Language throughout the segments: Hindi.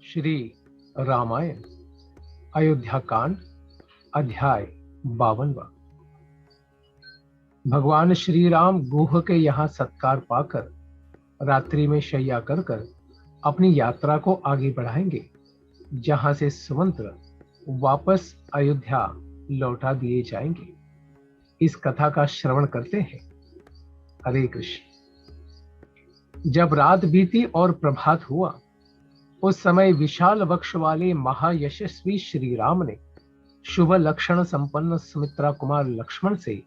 श्री रामायण अयोध्या कांड अध्याय 52। भगवान श्री राम गुह के यहाँ सत्कार पाकर रात्रि में शय्या कर अपनी यात्रा को आगे बढ़ाएंगे, जहां से सुमंत्र वापस अयोध्या लौटा दिए जाएंगे। इस कथा का श्रवण करते हैं। हरे कृष्ण। जब रात बीती और प्रभात हुआ, उस समय विशाल वक्ष वाले महायशस्वी श्री राम ने शुभ लक्षण संपन्न सुमित्रा कुमार लक्ष्मण से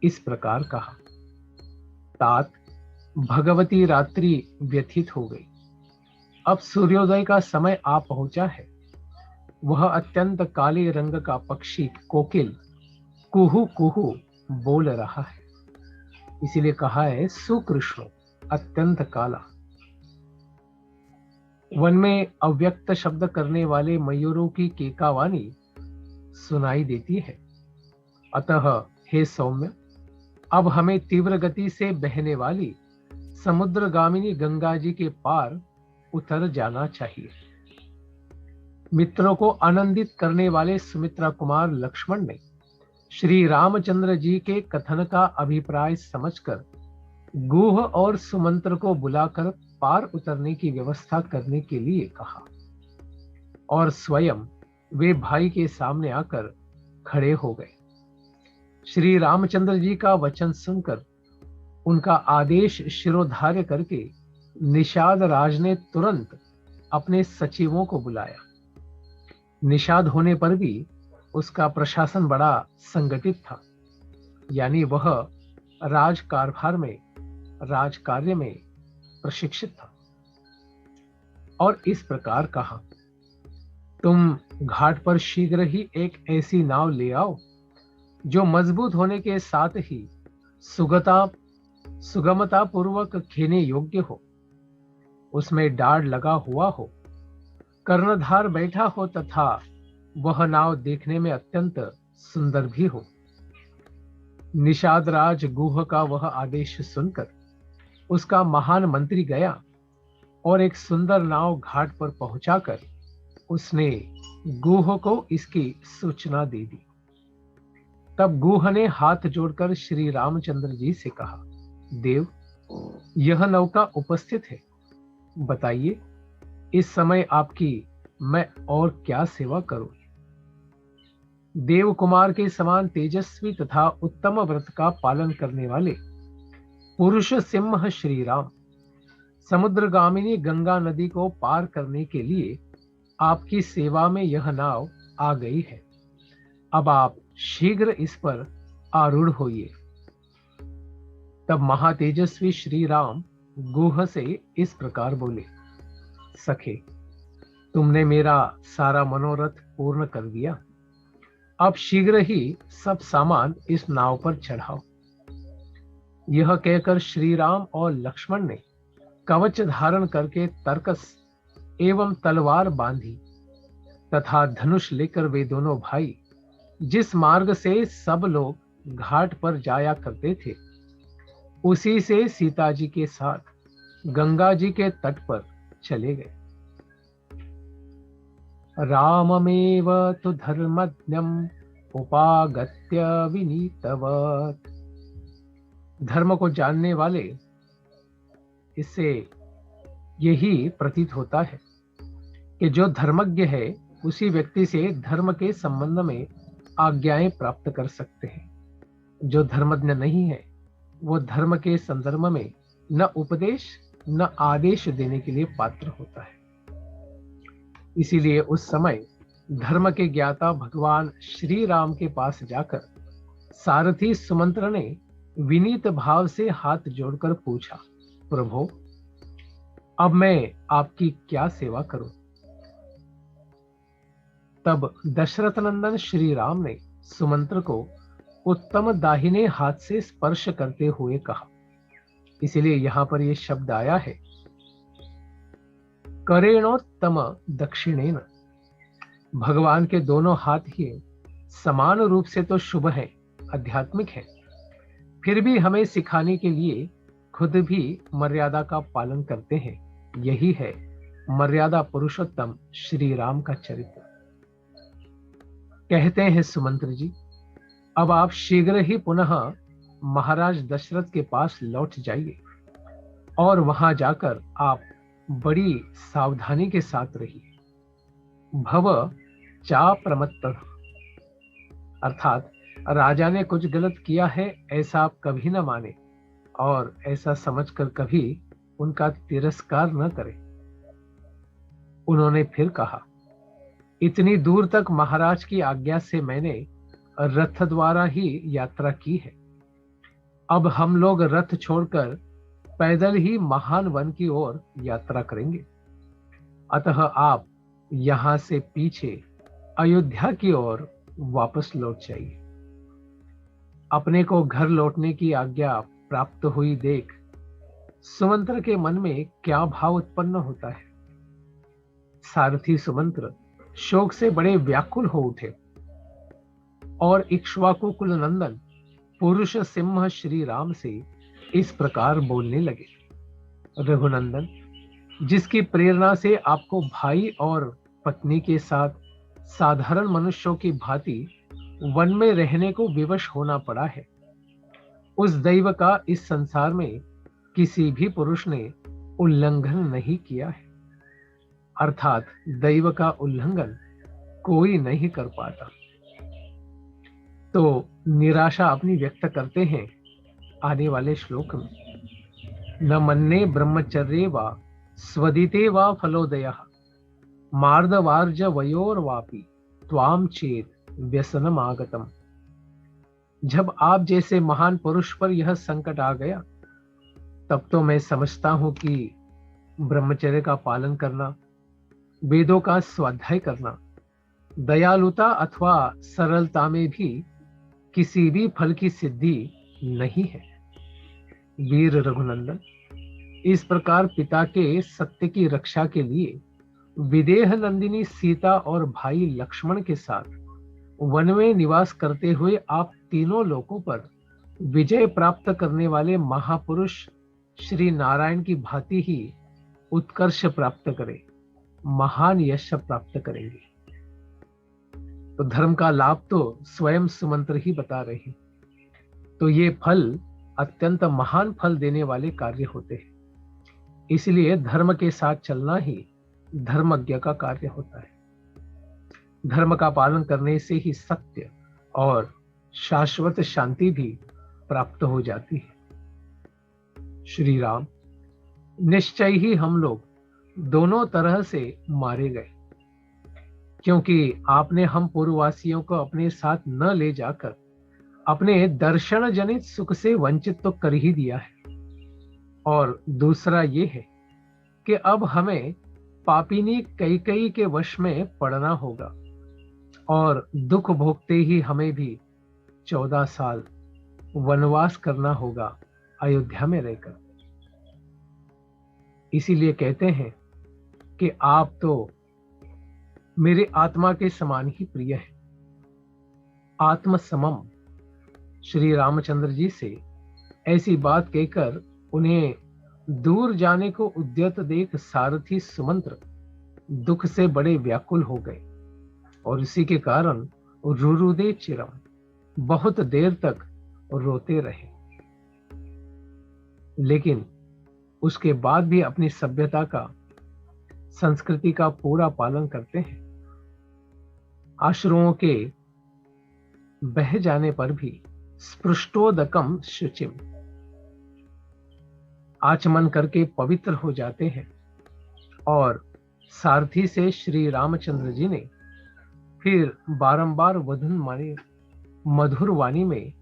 इस प्रकार कहा। तात, भगवती रात्रि व्यथित हो गई। अब सूर्योदय का समय आ पहुंचा है। वह अत्यंत काले रंग का पक्षी कोकिल कुहू कुहू बोल रहा है। इसीलिए कहा है सुकृष्ण, अत्यंत काला। वन में अव्यक्त शब्द करने वाले मयूरों की केकावानी सुनाई देती है। अतः हे सौम्य, अब हमें तीव्र गति से बहने वाली समुद्रगामिनी गंगा जी के पार उतर जाना चाहिए। मित्रों को आनंदित करने वाले सुमित्रा कुमार लक्ष्मण ने श्री रामचंद्र जी के कथन का अभिप्राय समझकर गुह और सुमंत्र को बुलाकर पार उतरने की व्यवस्था करने के लिए कहा, और स्वयं वे भाई के सामने आकर खड़े हो गए। श्री रामचंद्र जी का वचन सुनकर उनका आदेश शिरोधार्य करके निषाद राज ने तुरंत अपने सचिवों को बुलाया। निषाद होने पर भी उसका प्रशासन बड़ा संगठित था, यानी वह राजकार्य में प्रशिक्षित था। और इस प्रकार कहा, तुम घाट पर शीघ्र ही एक ऐसी नाव ले आओ जो मजबूत होने के साथ ही सुगमता पूर्वक खेने योग्य हो, उसमें डाढ़ लगा हुआ हो, कर्णधार बैठा हो तथा वह नाव देखने में अत्यंत सुंदर भी हो। निषाद राज गुह का वह आदेश सुनकर उसका महान मंत्री गया और एक सुंदर नाव घाट पर पहुंचाकर उसने गुह को इसकी सूचना दे दी। तब गुह ने हाथ जोड़कर श्री रामचंद्र जी से कहा, देव, यह नौका उपस्थित है। बताइए, इस समय आपकी मैं और क्या सेवा करूं? देव कुमार के समान तेजस्वी तथा उत्तम व्रत का पालन करने वाले पुरुष सिंह श्री राम समुद्रगामिनी गंगा नदी को पार करने के लिए आपकी सेवा में यह नाव आ गई है। अब आप शीघ्र इस पर आरूढ़ होइए। तब महातेजस्वी श्री राम गुह से इस प्रकार बोले, सखे, तुमने मेरा सारा मनोरथ पूर्ण कर दिया। अब शीघ्र ही सब सामान इस नाव पर चढ़ाओ। यह कहकर श्री राम और लक्ष्मण ने कवच धारण करके तरकस एवं तलवार बांधी तथा धनुष लेकर वे दोनों भाई जिस मार्ग से सब लोग घाट पर जाया करते थे, उसी से सीता जी के साथ गंगा जी के तट पर चले गए। राममेव तु धर्मज्ञम् उपागत्य विनीतवत्। धर्म को जानने वाले, इससे यही प्रतीत होता है कि जो धर्मज्ञ है उसी व्यक्ति से धर्म के संबंध में आज्ञाएं प्राप्त कर सकते हैं। जो धर्मज्ञ नहीं है वो धर्म के संदर्भ में न उपदेश न आदेश देने के लिए पात्र होता है। इसीलिए उस समय धर्म के ज्ञाता भगवान श्री राम के पास जाकर सारथी सुमंत्र ने विनीत भाव से हाथ जोड़कर पूछा, प्रभु, अब मैं आपकी क्या सेवा करूं? तब दशरथ नंदन श्री राम ने सुमंत्र को उत्तम दाहिने हाथ से स्पर्श करते हुए कहा। इसीलिए यहां पर यह शब्द आया है, करेणोत्तम दक्षिणेन। भगवान के दोनों हाथ ही समान रूप से तो शुभ है, आध्यात्मिक है, फिर भी हमें सिखाने के लिए खुद भी मर्यादा का पालन करते हैं। यही है मर्यादा पुरुषोत्तम श्री राम का चरित्र। कहते हैं सुमंत्र जी, अब आप शीघ्र ही पुनः महाराज दशरथ के पास लौट जाइए और वहां जाकर आप बड़ी सावधानी के साथ रहिए। भव चा प्रमत्तः, अर्थात राजा ने कुछ गलत किया है ऐसा आप कभी न माने और ऐसा समझकर कभी उनका तिरस्कार न करें। उन्होंने फिर कहा, इतनी दूर तक महाराज की आज्ञा से मैंने रथ द्वारा ही यात्रा की है। अब हम लोग रथ छोड़कर पैदल ही महान वन की ओर यात्रा करेंगे। अतः आप यहां से पीछे अयोध्या की ओर वापस लौट जाइए। अपने को घर लौटने की आज्ञा प्राप्त हुई देख सुमंत्र के मन में क्या भाव उत्पन्न होता है। सारथी सुमंत्र शोक से बड़े व्याकुल हो उठे और इक्ष्वाकु कुल नंदन पुरुष सिंह श्री राम से इस प्रकार बोलने लगे, रघुनंदन, जिसकी प्रेरणा से आपको भाई और पत्नी के साथ साधारण मनुष्यों की भांति वन में रहने को विवश होना पड़ा है, उस दैव का इस संसार में किसी भी पुरुष ने उल्लंघन नहीं किया है। अर्थात दैव का उल्लंघन कोई नहीं कर पाता। तो निराशा अपनी व्यक्त करते हैं आने वाले श्लोक में। न मन्ने ब्रह्मचर्ये वा स्वदिते वा फलोदयः मार्दवार्ज वयोर्वापि त्वाम चेत व्यसनम आगतम। जब आप जैसे महान पुरुष पर यह संकट आ गया, तब तो मैं समझता हूं कि ब्रह्मचर्य का पालन करना, वेदों का स्वाध्याय करना, दयालुता अथवा सरलता में भी किसी भी फल की सिद्धि नहीं है। वीर रघुनंदन, इस प्रकार पिता के सत्य की रक्षा के लिए विदेह नंदिनी सीता और भाई लक्ष्मण के साथ वन में निवास करते हुए आप तीनों लोकों पर विजय प्राप्त करने वाले महापुरुष श्री नारायण की भांति ही उत्कर्ष प्राप्त करें, महान यश प्राप्त करेंगे। तो धर्म का लाभ तो स्वयं सुमंत्र ही बता रहे हैं। तो ये फल अत्यंत महान फल देने वाले कार्य होते हैं। इसलिए धर्म के साथ चलना ही धर्मज्ञ का कार्य होता है। धर्म का पालन करने से ही सत्य और शाश्वत शांति भी प्राप्त हो जाती है। श्री राम, निश्चय ही हम लोग दोनों तरह से मारे गए, क्योंकि आपने हम पूर्ववासियों को अपने साथ न ले जाकर अपने दर्शन जनित सुख से वंचित तो कर ही दिया है। और दूसरा ये है कि अब हमें पापिनी कैकेयी के वश में पड़ना होगा और दुख भोगते ही हमें भी 14 साल वनवास करना होगा अयोध्या में रहकर। इसीलिए कहते हैं कि आप तो मेरे आत्मा के समान ही प्रिय है। आत्म समम श्री रामचंद्र जी से ऐसी बात कहकर उन्हें दूर जाने को उद्यत देख सारथी सुमंत्र दुख से बड़े व्याकुल हो गए और इसी के कारण रुरुदे चिरम, बहुत देर तक रोते रहे। लेकिन उसके बाद भी अपनी सभ्यता का, संस्कृति का पूरा पालन करते हैं। आश्रुओं के बह जाने पर भी स्पृष्टोदकम शुचिम, आचमन करके पवित्र हो जाते हैं। और सारथी से श्री रामचंद्र जी ने फिर बारंबार मधुर वाणी में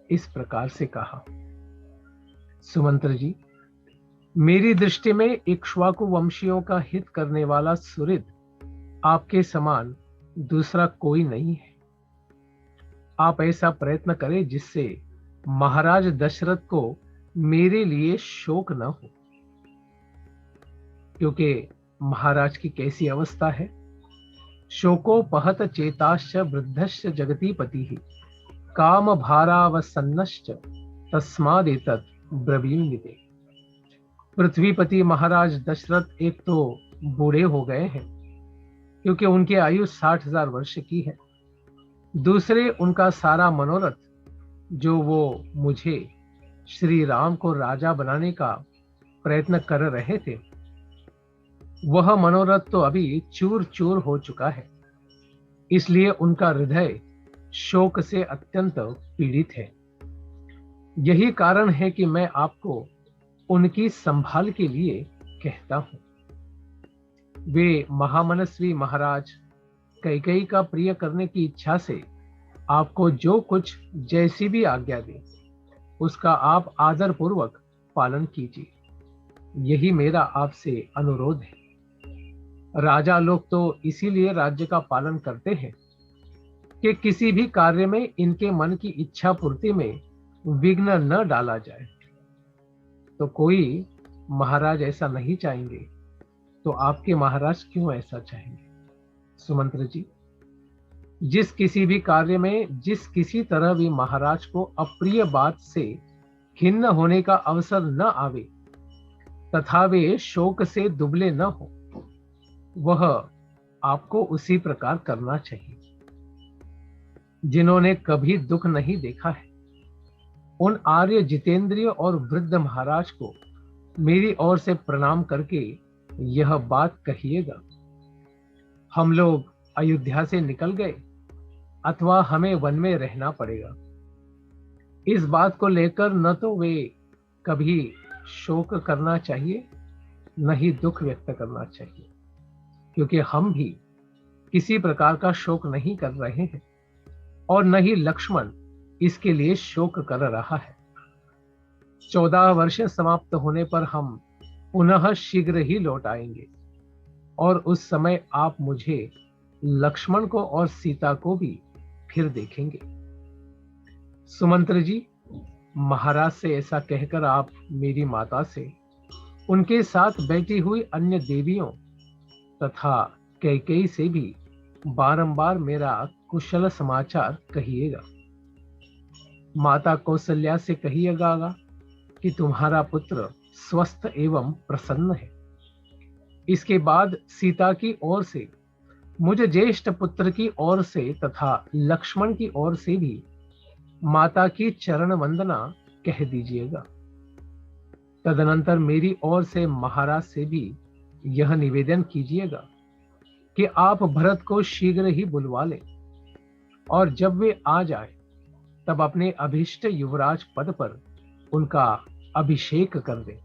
इस प्रकार से कहा, सुमंत्र जी, मेरी दृष्टि में इक्ष्वाकु वंशियों का हित करने वाला सुहृद आपके समान दूसरा कोई नहीं है। आप ऐसा प्रयत्न करें जिससे महाराज दशरथ को मेरे लिए शोक न हो, क्योंकि महाराज की कैसी अवस्था है। शोकोपहत चेताश्च वृद्धश्च जगतीपति ही काम भारावसन्नश्च तस्मादेतत् ब्रवीमि ते। पृथ्वीपति महाराज दशरथ एक तो बूढ़े हो गए हैं, क्योंकि उनकी आयु 60,000 वर्ष की है। दूसरे, उनका सारा मनोरथ जो वो मुझे श्री राम को राजा बनाने का प्रयत्न कर रहे थे, वह मनोरथ तो अभी चूर चूर हो चुका है। इसलिए उनका हृदय शोक से अत्यंत पीड़ित है। यही कारण है कि मैं आपको उनकी संभाल के लिए कहता हूं। वे महामनस्वी महाराज कैकेयी का प्रिय करने की इच्छा से आपको जो कुछ जैसी भी आज्ञा दे, उसका आप आदर पूर्वक पालन कीजिए। यही मेरा आपसे अनुरोध है। राजा लोग तो इसीलिए राज्य का पालन करते हैं कि किसी भी कार्य में इनके मन की इच्छा पूर्ति में विघ्न न डाला जाए। तो कोई महाराज ऐसा नहीं चाहेंगे, तो आपके महाराज क्यों ऐसा चाहेंगे? सुमंत्र जी, जिस किसी भी कार्य में जिस किसी तरह भी महाराज को अप्रिय बात से खिन्न होने का अवसर न आवे तथा वे शोक से दुबले न हो, वह आपको उसी प्रकार करना चाहिए। जिन्होंने कभी दुख नहीं देखा है, उन आर्य जितेंद्रिय और वृद्ध महाराज को मेरी ओर से प्रणाम करके यह बात कहिएगा। हम लोग अयोध्या से निकल गए अथवा हमें वन में रहना पड़ेगा, इस बात को लेकर न तो वे कभी शोक करना चाहिए, न ही दुख व्यक्त करना चाहिए, क्योंकि हम भी किसी प्रकार का शोक नहीं कर रहे हैं और न ही लक्ष्मण इसके लिए शोक कर रहा है। 14 वर्ष समाप्त होने पर हम पुनः शीघ्र ही लौट आएंगे और उस समय आप मुझे, लक्ष्मण को और सीता को भी फिर देखेंगे। सुमंत्र जी, महाराज से ऐसा कहकर आप मेरी माता से, उनके साथ बैठी हुई अन्य देवियों तथा कैकेयी से भी बारंबार मेरा कुशल समाचार कहिएगा। माता कौशल्या से कहिएगा कि तुम्हारा पुत्र स्वस्थ एवं प्रसन्न है। इसके बाद सीता की ओर से, मुझे ज्येष्ठ पुत्र की ओर से तथा लक्ष्मण की ओर से भी माता की चरण वंदना कह दीजिएगा। तदनंतर मेरी ओर से महाराज से भी यह निवेदन कीजिएगा कि आप भरत को शीघ्र ही बुलवा लें और जब वे आ जाए तब अपने अभीष्ट युवराज पद पर उनका अभिषेक कर दें।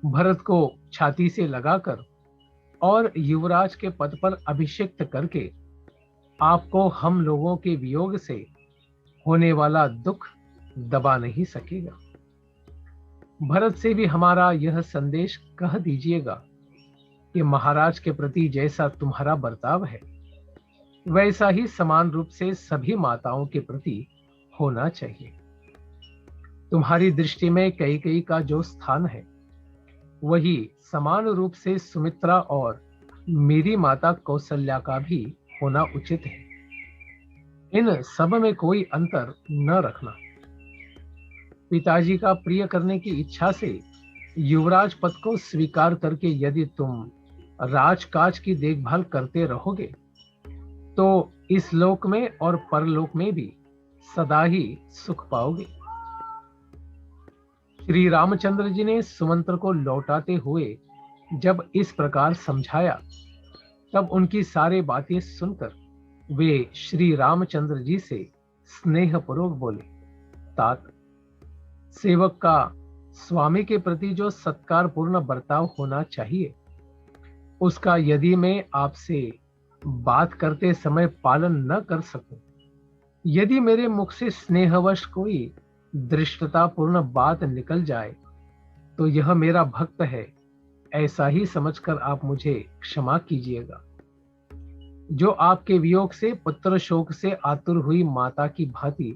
भरत को छाती से लगाकर और युवराज के पद पर अभिषिक्त करके आपको हम लोगों के वियोग से होने वाला दुख दबा नहीं सकेगा। भरत से भी हमारा यह संदेश कह दीजिएगा कि महाराज के प्रति जैसा तुम्हारा बर्ताव है, वैसा ही समान रूप से सभी माताओं के प्रति होना चाहिए। तुम्हारी दृष्टि में कैकेयी का जो स्थान है, वही समान रूप से सुमित्रा और मेरी माता कौशल्या का भी होना उचित है। इन सब में कोई अंतर न रखना। पिताजी का प्रिय करने की इच्छा से युवराज पद को स्वीकार करके यदि तुम राजकाज की देखभाल करते रहोगे, तो इस लोक में और परलोक में भी सदा ही सुख पाओगे। श्री रामचंद्र जी ने सुमंत्र को लौटाते हुए जब इस प्रकार समझाया, तब उनकी सारी बातें सुनकर वे श्री रामचंद्र जी से स्नेहपूर्वक बोले, तात, सेवक का स्वामी के प्रति जो सत्कारपूर्ण बर्ताव होना चाहिए, उसका यदि मैं आपसे बात करते समय पालन न कर सकूं, यदि मेरे मुख से स्नेहवश कोई दृष्टतापूर्ण बात निकल जाए, तो यह मेरा भक्त है ऐसा ही समझकर आप मुझे क्षमा कीजिएगा। जो आपके वियोग से पुत्र शोक से आतुर हुई माता की भांति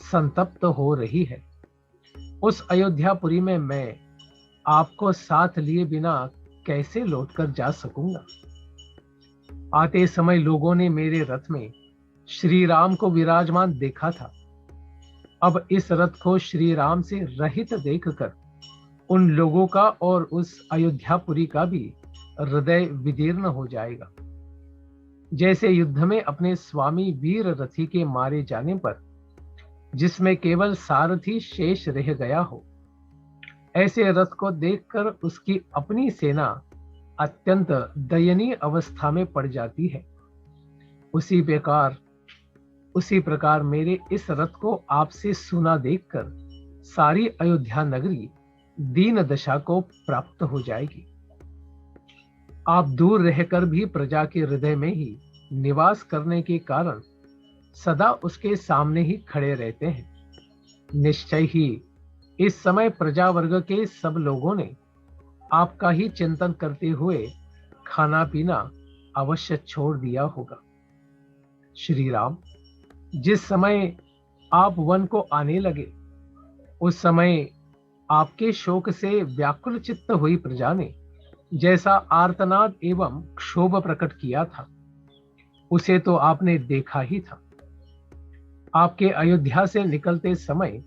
संतप्त हो रही है, उस अयोध्यापुरी में मैं आपको साथ लिए बिना कैसे लौटकर जा सकूंगा। आते समय लोगों ने मेरे रथ में श्री राम को विराजमान देखा था। अब इस रथ को श्री राम से रहित देखकर उन लोगों का और उस अयोध्यापुरी का भी हृदय विदीर्ण हो जाएगा। जैसे युद्ध में अपने स्वामी वीर रथी के मारे जाने पर जिसमें केवल सारथी शेष रह गया हो, ऐसे रथ को देखकर उसकी अपनी सेना अत्यंत दयनीय अवस्था में पड़ जाती है। उसी प्रकार मेरे इस रथ को आपसे सुना देखकर सारी अयोध्या नगरी दीन दशा को प्राप्त हो जाएगी। आप दूर रहकर भी प्रजा के हृदय में ही निवास करने के कारण सदा उसके सामने ही खड़े रहते हैं। निश्चय ही इस समय प्रजा वर्ग के सब लोगों ने आपका ही चिंतन करते हुए खाना पीना अवश्य छोड़ दिया होगा। श्री राम, जिस समय आप वन को आने लगे, उस समय आपके शोक से व्याकुल चित्त हुई प्रजा ने जैसा आर्तनाद एवं क्षोभ प्रकट किया था, उसे तो आपने देखा ही था। आपके अयोध्या से निकलते समय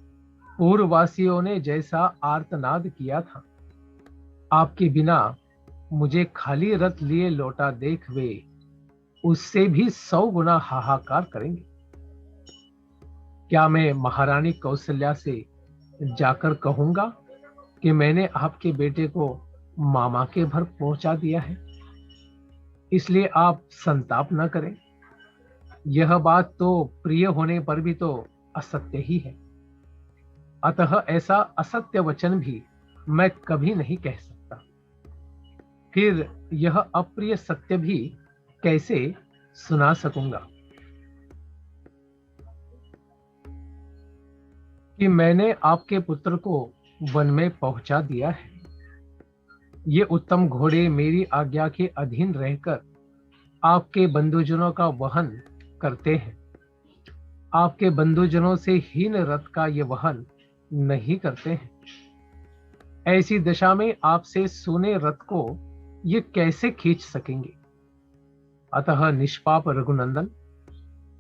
पूर्ववासियों ने जैसा आर्तनाद किया था, आपके बिना मुझे खाली रथ लिए लौटा देख वे उससे भी 100 गुना हाहाकार करेंगे। क्या मैं महारानी कौशल्या से जाकर कहूंगा कि मैंने आपके बेटे को मामा के घर पहुंचा दिया है, इसलिए आप संताप न करें। यह बात तो प्रिय होने पर भी तो असत्य ही है, अतः ऐसा असत्य वचन भी मैं कभी नहीं कह सकता। फिर यह अप्रिय सत्य भी कैसे सुना सकूंगा कि मैंने आपके पुत्र को वन में पहुंचा दिया है। ये उत्तम घोड़े मेरी आज्ञा के अधीन रहकर आपके बंधुजनों का वहन करते हैं। आपके बंधुजनों से हीन रथ का ये वहन नहीं करते हैं। ऐसी दशा में आपसे सोने रथ को ये कैसे खींच सकेंगे? अतः निष्पाप रघुनंदन,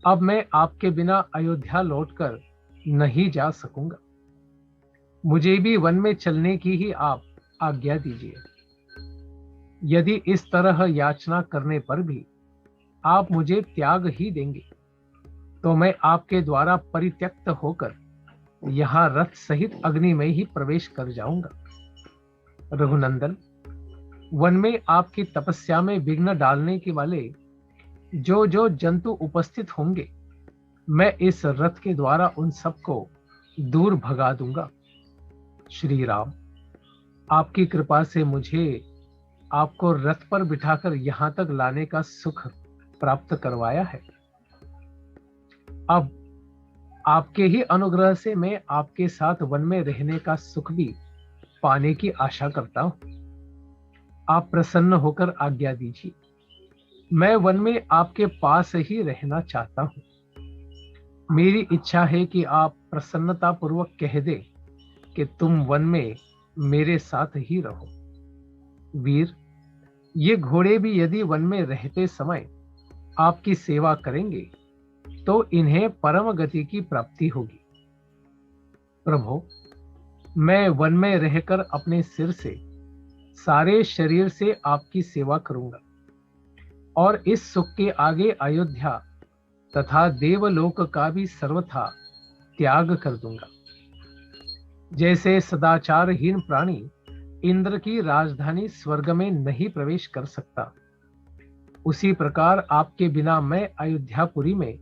अब मैं आपके बिना अयोध्या लौटकर नहीं जा सकूंगा। मुझे भी वन में चलने की ही आप आज्ञा दीजिए। यदि इस तरह याचना करने पर भी आप मुझे त्याग ही देंगे, तो मैं आपके द्वारा परित्यक्त होकर यहां रथ सहित अग्नि में ही प्रवेश कर जाऊंगा। रघुनंदन, वन में आपकी तपस्या में विघ्न डालने के वाले जो जो जंतु उपस्थित होंगे, मैं इस रथ के द्वारा उन सबको दूर भगा दूंगा। श्री राम, आपकी कृपा से मुझे आपको रथ पर बिठाकर यहां तक लाने का सुख प्राप्त करवाया है। अब आपके ही अनुग्रह से मैं आपके साथ वन में रहने का सुख भी पाने की आशा करता हूं। आप प्रसन्न होकर आज्ञा दीजिए। मैं वन में आपके पास ही रहना चाहता हूं। मेरी इच्छा है कि आप प्रसन्नता पूर्वक कह दें कि तुम वन में मेरे साथ ही रहो। वीर, ये घोड़े भी यदि वन में रहते समय आपकी सेवा करेंगे तो इन्हें परम गति की प्राप्ति होगी। प्रभु, मैं वन में रहकर अपने सिर से, सारे शरीर से आपकी सेवा करूंगा और इस सुख के आगे अयोध्या तथा देवलोक का भी सर्वथा त्याग कर दूंगा। जैसे सदाचारहीन प्राणी इंद्र की राजधानी स्वर्ग में नहीं प्रवेश कर सकता, उसी प्रकार आपके बिना मैं अयोध्यापुरी में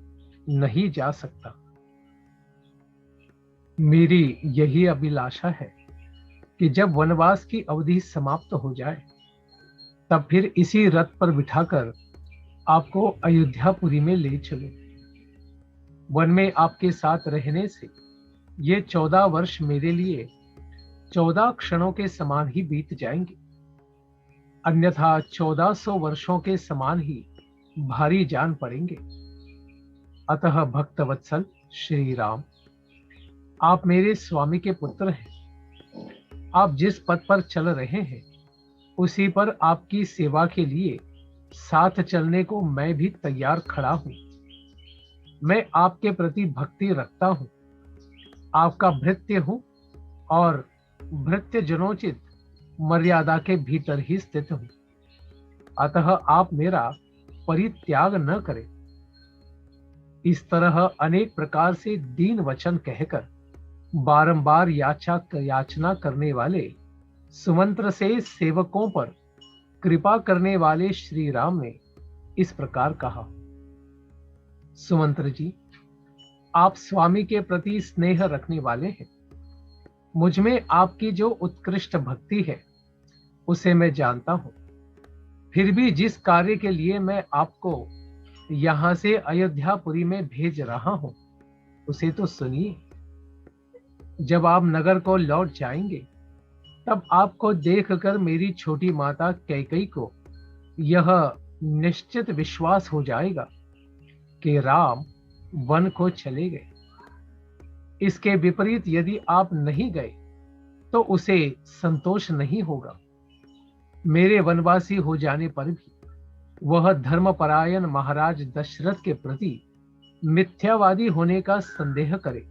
नहीं जा सकता। मेरी यही अभिलाषा है कि जब वनवास की अवधि समाप्त हो जाए, तब फिर इसी रथ पर बिठाकर आपको अयोध्यापुरी में ले चलूं। वन में आपके साथ रहने से ये 14 वर्ष मेरे लिए 14 क्षणों के समान ही बीत जाएंगे, अन्यथा 1400 वर्षों के समान ही भारी जान पड़ेंगे। अतः भक्तवत्सल श्री राम, आप मेरे स्वामी के पुत्र हैं। आप जिस पथ पर चल रहे हैं, उसी पर आपकी सेवा के लिए साथ चलने को मैं भी तैयार खड़ा हूं। मैं आपके प्रति भक्ति रखता हूं, आपका भृत्य हूं और भृत्य जनोचित मर्यादा के भीतर ही स्थित हूं। अतः आप मेरा परित्याग न करें। इस तरह अनेक प्रकार से दीन वचन कहकर बारंबार याचना करने वाले सुमंत्र से सेवकों पर कृपा करने वाले श्री राम ने इस प्रकार कहा, सुमंत्र जी, आप स्वामी के प्रति स्नेह रखने वाले हैं। मुझ में आपकी जो उत्कृष्ट भक्ति है उसे मैं जानता हूं। फिर भी जिस कार्य के लिए मैं आपको यहां से अयोध्यापुरी में भेज रहा हूं उसे तो सुनिए। जब आप नगर को लौट जाएंगे तब आपको देखकर मेरी छोटी माता कैकेयी को यह निश्चित विश्वास हो जाएगा कि राम वन को चले गए। इसके विपरीत यदि आप नहीं गए तो उसे संतोष नहीं होगा। मेरे वनवासी हो जाने पर भी वह धर्मपरायण महाराज दशरथ के प्रति मिथ्यावादी होने का संदेह करे,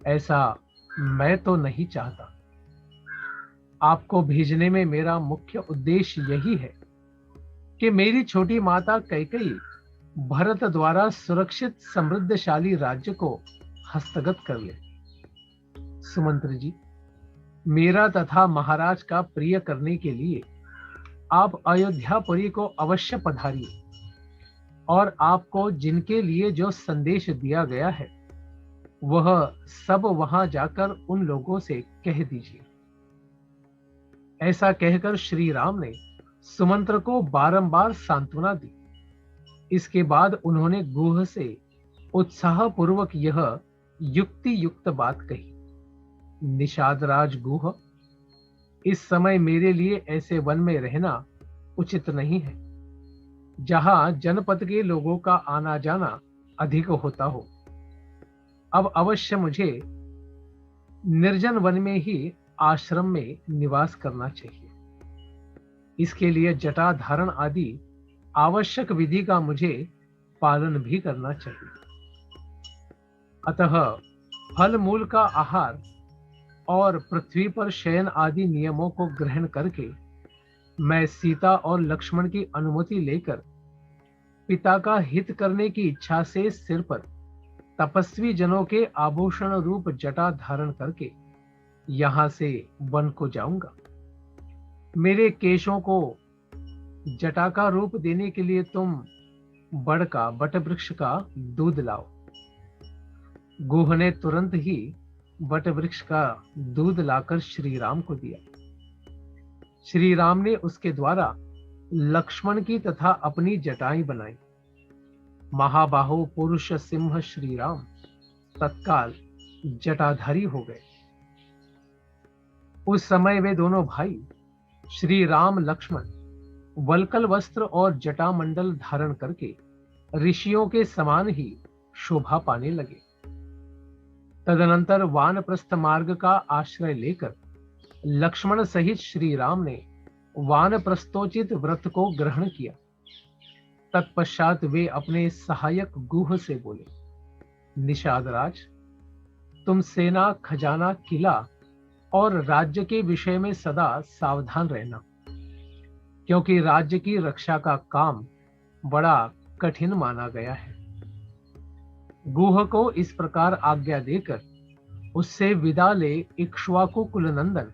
ऐसा मैं तो नहीं चाहता। आपको भेजने में मेरा मुख्य उद्देश्य यही है कि मेरी छोटी माता कैकेयी भरत द्वारा सुरक्षित समृद्धशाली राज्य को हस्तगत कर ले। सुमंत्र जी, मेरा तथा महाराज का प्रिय करने के लिए आप अयोध्यापुरी को अवश्य पधारिए और आपको जिनके लिए जो संदेश दिया गया है वह सब वहां जाकर उन लोगों से कह दीजिए। ऐसा कहकर श्री राम ने सुमंत्र को बारंबार सांत्वना दी। इसके बाद उन्होंने गुह से उत्साहपूर्वक यह युक्ति युक्त बात कही, निषादराज गुह, इस समय मेरे लिए ऐसे वन में रहना उचित नहीं है जहां जनपद के लोगों का आना जाना अधिक होता हो। अब अवश्य मुझे निर्जन वन में ही आश्रम में निवास करना चाहिए। इसके लिए जटा धारण आदि आवश्यक विधि का मुझे पालन भी करना चाहिए। अतः फल मूल का आहार और पृथ्वी पर शयन आदि नियमों को ग्रहण करके मैं सीता और लक्ष्मण की अनुमति लेकर पिता का हित करने की इच्छा से सिर पर तपस्वी जनों के आभूषण रूप जटा धारण करके यहां से वन को जाऊंगा। मेरे केशों को जटा का रूप देने के लिए तुम बट वृक्ष का दूध लाओ। गुह ने तुरंत ही बट वृक्ष का दूध लाकर श्री राम को दिया। श्री राम ने उसके द्वारा लक्ष्मण की तथा अपनी जटाएं बनाई। महाबाहो पुरुष सिंह श्री राम तत्काल जटाधारी हो गए। उस समय वे दोनों भाई श्री राम लक्ष्मण वल्कल वस्त्र और जटामंडल धारण करके ऋषियों के समान ही शोभा पाने लगे। तदनंतर वानप्रस्थ मार्ग का आश्रय लेकर लक्ष्मण सहित श्री राम ने वानप्रस्थोचित व्रत को ग्रहण किया। तत्पश्चात वे अपने सहायक गुह से बोले, निषादराज, तुम सेना, खजाना, किला और राज्य के विषय में सदा सावधान रहना, क्योंकि राज्य की रक्षा का काम बड़ा कठिन माना गया है। गुह को इस प्रकार आज्ञा देकर उससे विदा ले इक्ष्वाकु कुलनंदन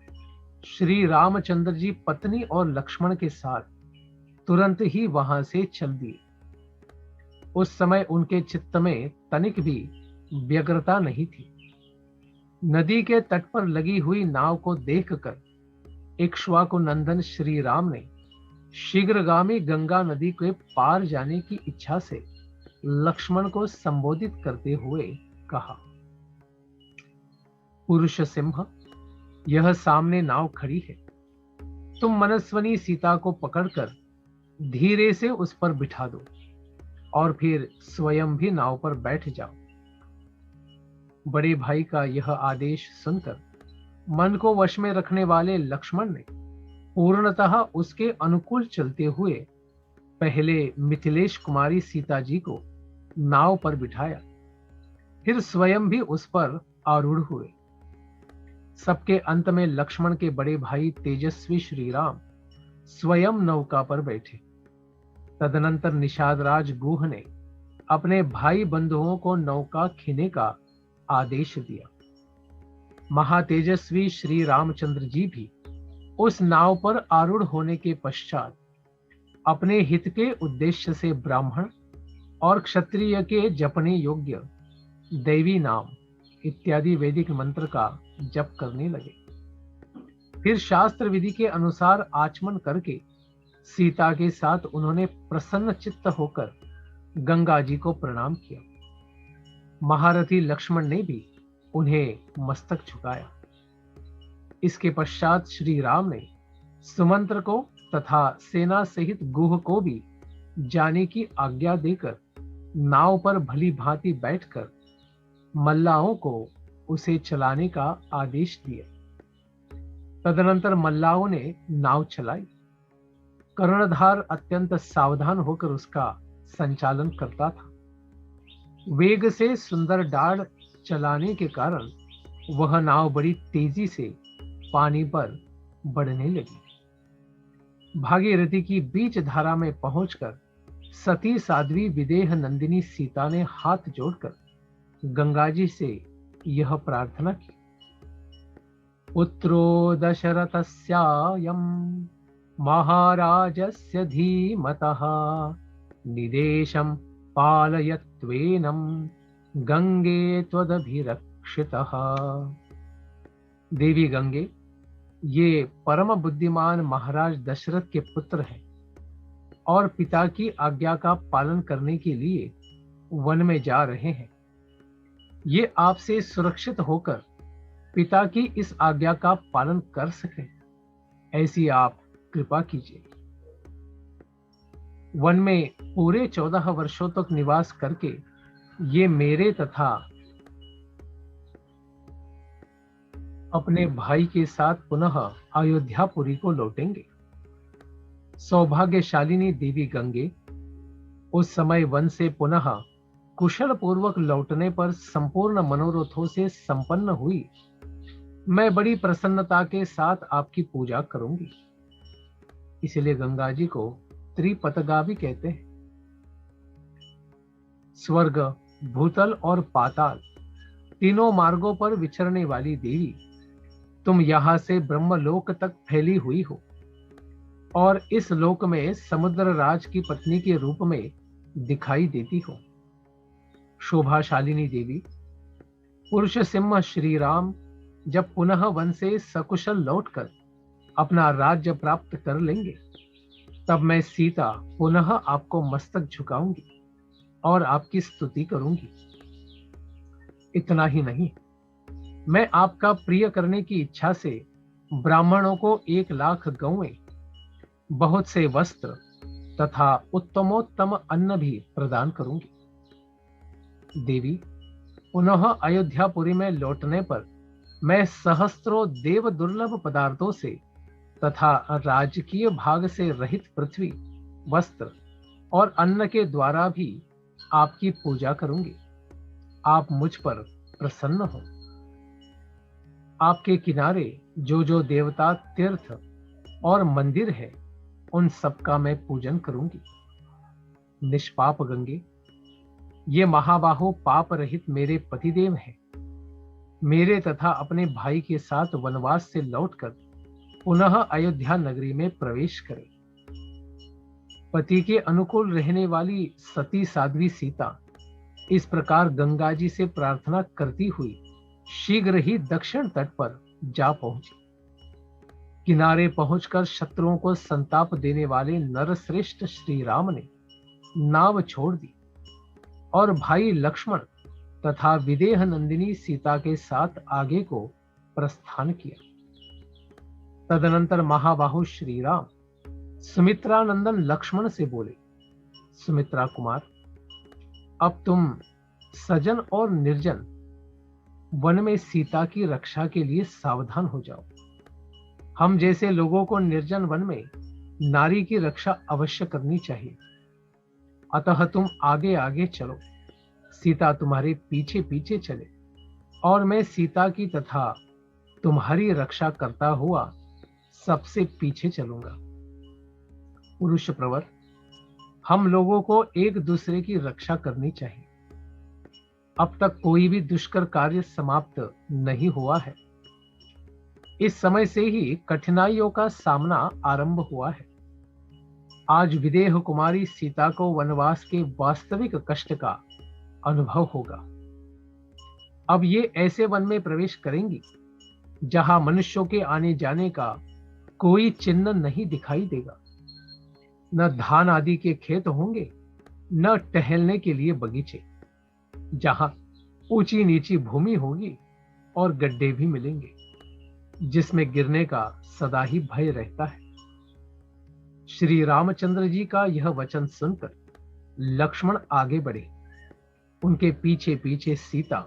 श्री रामचंद्र जी पत्नी और लक्ष्मण के साथ तुरंत ही वहां से चल दिए। उस समय उनके चित्त में तनिक भी व्यग्रता नहीं थी। नदी के तट पर लगी हुई नाव को देखकर इक्ष्वाकु नंदन श्री राम ने शीघ्रगामी गंगा नदी के पार जाने की इच्छा से लक्ष्मण को संबोधित करते हुए कहा, पुरुष सिंह, यह सामने नाव खड़ी है। तुम मनस्वनी सीता को पकड़कर धीरे से उस पर बिठा दो और फिर स्वयं भी नाव पर बैठ जाओ। बड़े भाई का यह आदेश सुनकर मन को वश में रखने वाले लक्ष्मण ने पूर्णतः उसके अनुकूल चलते हुए पहले मिथिलेश कुमारी सीता जी को नाव पर बिठाया, फिर स्वयं भी उस पर आरूढ़ हुए। सबके अंत में लक्ष्मण के बड़े भाई तेजस्वी श्री राम स्वयं नौका पर बैठे। तदनंतर निषादराज गुह ने अपने भाई बंधुओं को नौका खीने का आदेश दिया। महातेजस्वी श्री रामचंद्र जी भी उस नाव पर आरूढ़ होने के पश्चात अपने हित के उद्देश्य से ब्राह्मण और क्षत्रिय के जपने योग्य देवी नाम इत्यादि वैदिक मंत्र का जप करने लगे। फिर शास्त्र विधि के अनुसार आचमन करके सीता के साथ उन्होंने प्रसन्न चित्त होकर गंगा जी को प्रणाम किया। महारथी लक्ष्मण ने भी उन्हें मस्तक झुकाया। इसके पश्चात श्री राम ने सुमंत्र को तथा सेना सहित गुह को भी जाने की आज्ञा देकर नाव पर भली भांति बैठकर मल्लाहों को उसे चलाने का आदेश दिया। तदनंतर मल्लाहों ने नाव चलाई। कर्णधार अत्यंत सावधान होकर उसका संचालन करता था। वेग से सुंदर डाड़ चलाने के कारण वह नाव बड़ी तेजी से पानी पर बढ़ने लगी। भागीरथी की बीच धारा में पहुंचकर सती साध्वी विदेह नंदिनी सीता ने हाथ जोड़कर गंगा जी से यह प्रार्थना की, पुत्रो दशरथस्यायं महाराजस्य धीमतः निदेशं पालयत्वेनं गंगे त्वदभिरक्षितः। देवी गंगे, ये परम बुद्धिमान महाराज दशरथ के पुत्र हैं और पिता की आज्ञा का पालन करने के लिए वन में जा रहे हैं। ये आपसे सुरक्षित होकर पिता की इस आज्ञा का पालन कर सकें, ऐसी आप कृपा कीजिए। वन में पूरे 14 वर्षों तक निवास करके ये मेरे तथा अपने भाई के साथ पुनः अयोध्यापुरी को लौटेंगे। सौभाग्यशालिनी देवी गंगे उस समय वन से पुनः कुशल पूर्वक लौटने पर संपूर्ण मनोरथों से संपन्न हुई। मैं बड़ी प्रसन्नता के साथ आपकी पूजा करूंगी। इसलिए गंगा जी को त्रिपतगा भी कहते हैं। स्वर्ग, भूतल और पाताल तीनों मार्गों पर विचरने वाली देवी, तुम यहां से ब्रह्मलोक तक फैली हुई हो और इस लोक में समुद्र राज की पत्नी के रूप में दिखाई देती हो। शोभाशालिनी देवी, पुरुष सिंह श्री राम जब पुनः वन से सकुशल लौटकर अपना राज्य प्राप्त कर लेंगे, तब मैं सीता पुनः आपको मस्तक झुकाऊंगी और आपकी स्तुति करूंगी। इतना ही नहीं, मैं आपका प्रिय करने की इच्छा से ब्राह्मणों को 1 लाख गौएं, बहुत से वस्त्र तथा उत्तमोत्तम अन्न भी प्रदान करूंगी। देवी, पुनः अयोध्यापुरी में लौटने पर मैं सहस्त्रों देव दुर्लभ पदार्थों से तथा राजकीय भाग से रहित पृथ्वी, वस्त्र और अन्न के द्वारा भी आपकी पूजा करूंगी। आप मुझ पर प्रसन्न हो। आपके किनारे जो जो देवता, तीर्थ और मंदिर है, उन सबका मैं पूजन करूंगी। निष्पाप गंगे, ये महाबाहो पाप रहित मेरे पतिदेव हैं। मेरे तथा अपने भाई के साथ वनवास से लौटकर पुनः अयोध्या नगरी में प्रवेश करें। पति के अनुकूल रहने वाली सती साध्वी सीता इस प्रकार गंगा जी से प्रार्थना करती हुई शीघ्र ही दक्षिण तट पर जा पहुंची। किनारे पहुंचकर शत्रुओं को संताप देने वाले नरश्रेष्ठ श्री राम ने नाव छोड़ दी और भाई लक्ष्मण तथा विदेह नंदिनी सीता के साथ आगे को प्रस्थान किया। तदनंतर महाबाहु श्री राम सुमित्रा नंदन लक्ष्मण से बोले, सुमित्रा कुमार, अब तुम सजन और निर्जन वन में सीता की रक्षा के लिए सावधान हो जाओ। हम जैसे लोगों को निर्जन वन में नारी की रक्षा अवश्य करनी चाहिए। अतः तुम आगे आगे चलो, सीता तुम्हारे पीछे पीछे चले और मैं सीता की तथा तुम्हारी रक्षा करता हुआ सबसे पीछे चलूंगा। पुरुष प्रवर, हम लोगों को एक दूसरे की रक्षा करनी चाहिए। अब तक कोई भी दुष्कर कार्य समाप्त नहीं हुआ है। इस समय से ही कठिनाइयों का सामना आरंभ हुआ है। आज विदेह कुमारी सीता को वनवास के वास्तविक कष्ट का अनुभव होगा। अब ये ऐसे वन में प्रवेश करेंगी जहां मनुष्यों के आने जाने का कोई चिन्ह नहीं दिखाई देगा। न धान आदि के खेत होंगे, न टहलने के लिए बगीचे। जहां ऊंची नीची भूमि होगी और गड्ढे भी मिलेंगे जिसमें गिरने का सदा ही भय रहता है। श्री रामचंद्र जी का यह वचन सुनकर लक्ष्मण आगे बढ़े। उनके पीछे पीछे सीता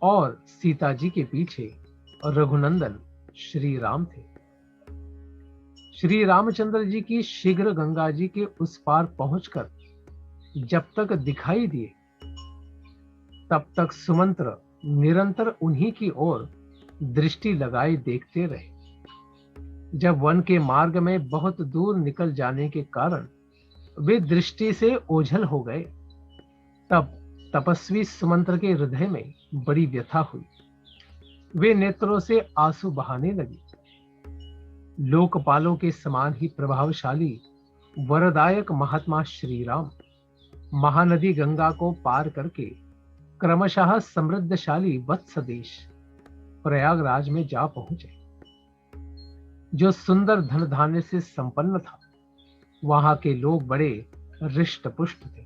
और सीता जी के पीछे रघुनंदन श्री राम थे। श्री रामचंद्र जी की शीघ्र गंगा जी के उस पार पहुंचकर जब तक दिखाई दिए तब तक सुमंत्र निरंतर उन्हीं की ओर दृष्टि लगाए देखते रहे। जब वन के मार्ग में बहुत दूर निकल जाने के कारण वे दृष्टि से ओझल हो गए, तब तपस्वी सुमंत्र के हृदय में बड़ी व्यथा हुई। वे नेत्रों से आंसू बहाने लगे। लोकपालों के समान ही प्रभावशाली वरदायक महात्मा श्री राम महानदी गंगा को पार करके क्रमशः समृद्धशाली वत्स देश प्रयागराज में जा पहुंचे, जो सुंदर धन धान्य से संपन्न था। वहां के लोग बड़े हृष्ट पुष्ट थे।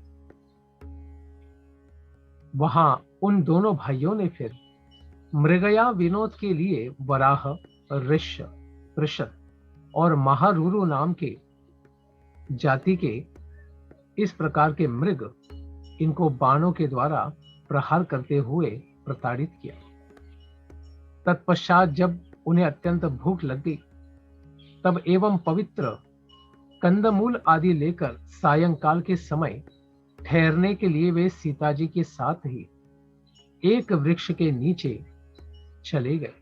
वहां उन दोनों भाइयों ने फिर मृगया विनोद के लिए वराह, ऋष्य, पृषद और महारुरु नाम के जाति के इस प्रकार के मृग, इनको बाणों के द्वारा प्रहार करते हुए प्रताड़ित किया। तत्पश्चात जब उन्हें अत्यंत भूख लग गई, तब एवं पवित्र कंदमूल आदि लेकर सायंकाल के समय ठहरने के लिए वे सीता जी के साथ ही एक वृक्ष के नीचे चले गए।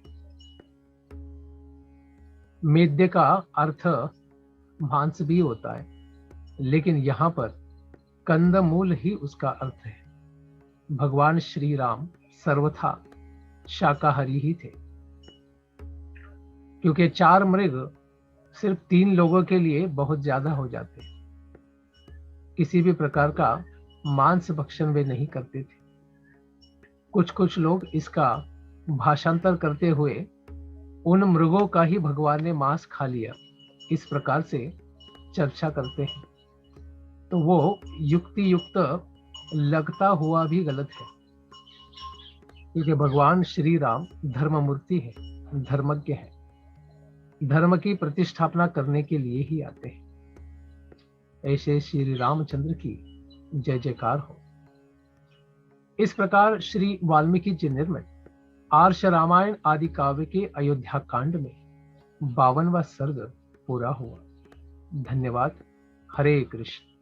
मेद्य का अर्थ मांस भी होता है, लेकिन यहां पर कंदमूल ही उसका अर्थ है। भगवान श्री राम सर्वथा शाकाहारी ही थे, क्योंकि 4 मृग सिर्फ 3 लोगों के लिए बहुत ज्यादा हो जाते। किसी भी प्रकार का मांस भक्षण वे नहीं करते थे। कुछ कुछ लोग इसका भाषांतर करते हुए उन मृगों का ही भगवान ने मांस खा लिया, इस प्रकार से चर्चा करते हैं। तो वो युक्ति युक्त लगता हुआ भी गलत है, क्योंकि भगवान श्री राम धर्ममूर्ति है, धर्मज्ञ है। धर्म की प्रतिष्ठापना करने के लिए ही आते हैं। ऐसे श्री रामचंद्र की जय जयकार हो। इस प्रकार श्री वाल्मीकि जी निर्मित आर्ष रामायण आदि काव्य के अयोध्या कांड में 52वां सर्ग पूरा हुआ। धन्यवाद। हरे कृष्ण।